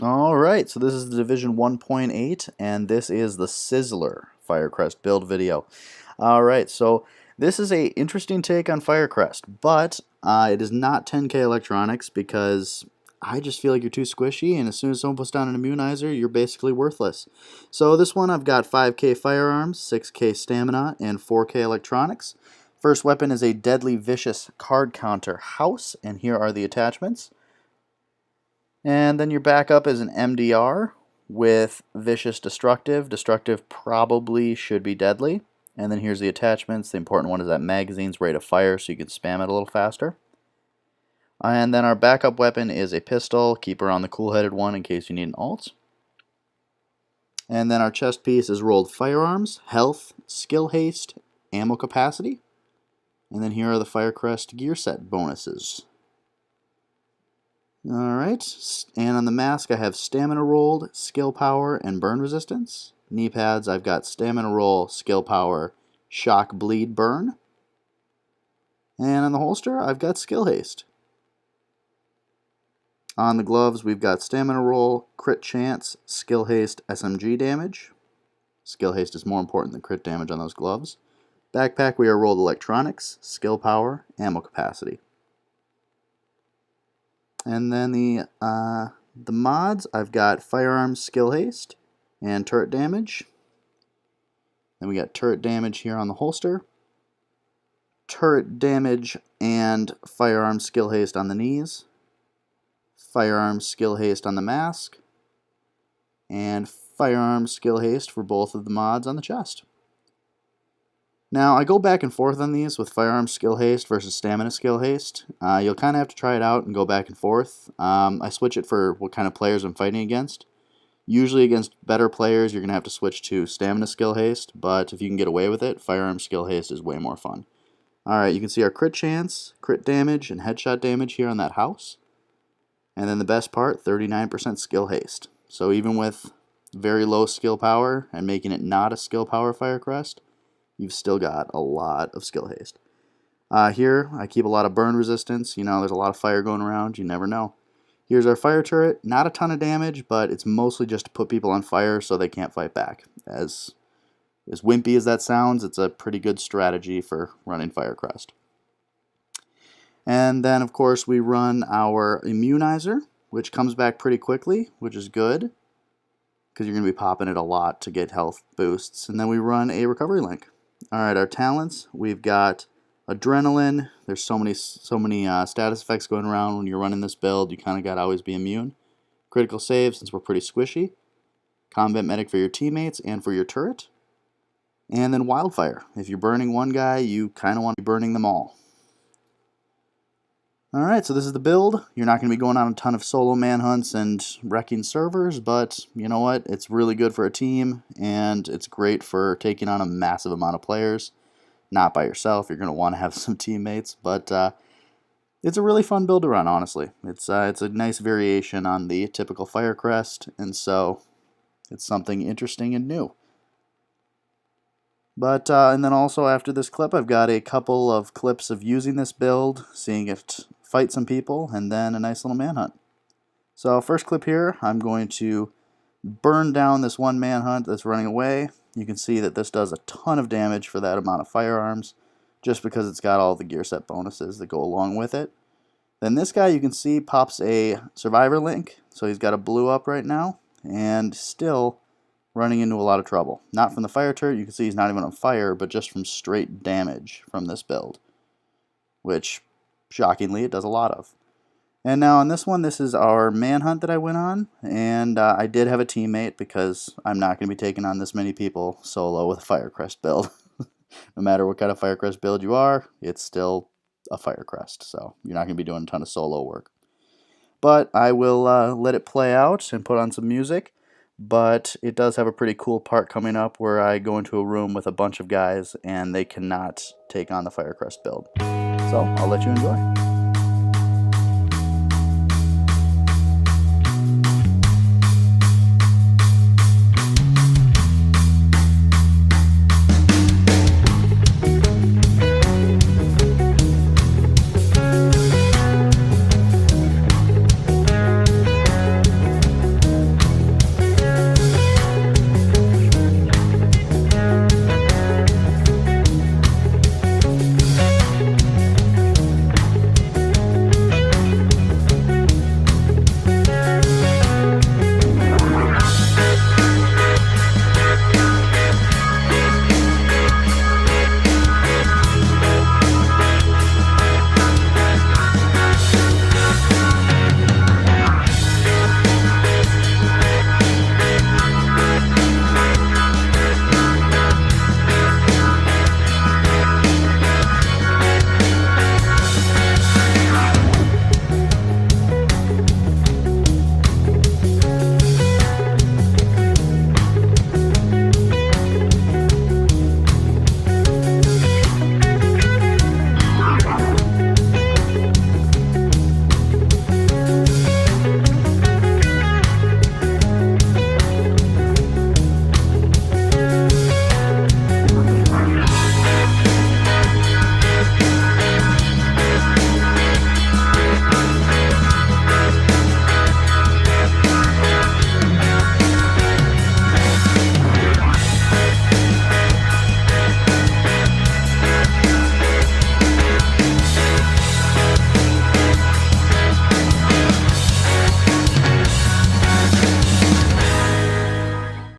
Alright, so this is the Division 1.8, and this is the SIZZLER Firecrest build video. Alright, so this is a interesting take on Firecrest, but it is not 10K electronics because I just feel like you're too squishy, and as soon as someone puts down an immunizer, you're basically worthless. So this one I've got 5K firearms, 6K stamina, and 4K electronics. First weapon is a deadly vicious card counter house, and here are the attachments. And then your backup is an MDR with Vicious Destructive. Destructive probably should be deadly. And then here's the attachments. The important one is that magazine's rate of fire, so you can spam it a little faster. And then our backup weapon is a pistol. Keep her on the cool-headed one in case you need an alt. And then our chest piece is rolled firearms, health, skill haste, ammo capacity. And then here are the Firecrest gear set bonuses. Alright, and on the mask I have stamina rolled, skill power, and burn resistance. Knee pads I've got stamina roll, skill power, shock, bleed, burn. And on the holster I've got skill haste. On the gloves we've got stamina roll, crit chance, skill haste, SMG damage. Skill haste is more important than crit damage on those gloves. Backpack we are rolled electronics, skill power, ammo capacity. And then the mods, I've got firearms skill haste and turret damage. Then we got turret damage here on the holster, turret damage and firearms skill haste on the knees, firearms skill haste on the mask, and firearms skill haste for both of the mods on the chest. Now, I go back and forth on these with firearms skill haste versus stamina skill haste. You'll kind of have to try it out and go back and forth. I switch it for what kind of players I'm fighting against. Usually against better players, you're going to have to switch to stamina skill haste, but if you can get away with it, firearms skill haste is way more fun. Alright, you can see our crit chance, crit damage, and headshot damage here on that house. And then the best part, 39% skill haste. So even with very low skill power and making it not a skill power Firecrest, you've still got a lot of skill haste. Here, I keep a lot of burn resistance. You know, there's a lot of fire going around. You never know. Here's our fire turret. Not a ton of damage, but it's mostly just to put people on fire so they can't fight back. As wimpy as that sounds, it's a pretty good strategy for running Firecrest. And then, of course, we run our immunizer, which comes back pretty quickly, which is good, because you're going to be popping it a lot to get health boosts. And then we run a recovery link. Alright, our talents, we've got adrenaline. There's so many status effects going around when you're running this build. You kind of got to always be immune. Critical save, since we're pretty squishy. Combat medic for your teammates and for your turret. And then wildfire. If you're burning one guy, you kind of want to be burning them all. Alright, so this is the build. You're not going to be going on a ton of solo manhunts and wrecking servers, but you know what? It's really good for a team, and it's great for taking on a massive amount of players. Not by yourself, you're going to want to have some teammates, but it's a really fun build to run, honestly. It's a nice variation on the typical Firecrest, and so it's something interesting and new. But, and then also after this clip, I've got a couple of clips of using this build, seeing it fight some people, and then a nice little manhunt. So first clip here, I'm going to burn down this one manhunt that's running away. You can see that this does a ton of damage for that amount of firearms, just because it's got all the gear set bonuses that go along with it. Then this guy, you can see, pops a survivor link, so he's got a blue up right now, and still running into a lot of trouble. Not from the fire turret, you can see he's not even on fire, but just from straight damage from this build, which, shockingly, it does a lot of. And now on this one, this is our manhunt that I went on, and I did have a teammate because I'm not going to be taking on this many people solo with a Firecrest build. No matter what kind of Firecrest build you are, it's still a Firecrest, so you're not going to be doing a ton of solo work. But I will let it play out and put on some music. But it does have a pretty cool part coming up where I go into a room with a bunch of guys and they cannot take on the Firecrest build. So I'll let you enjoy.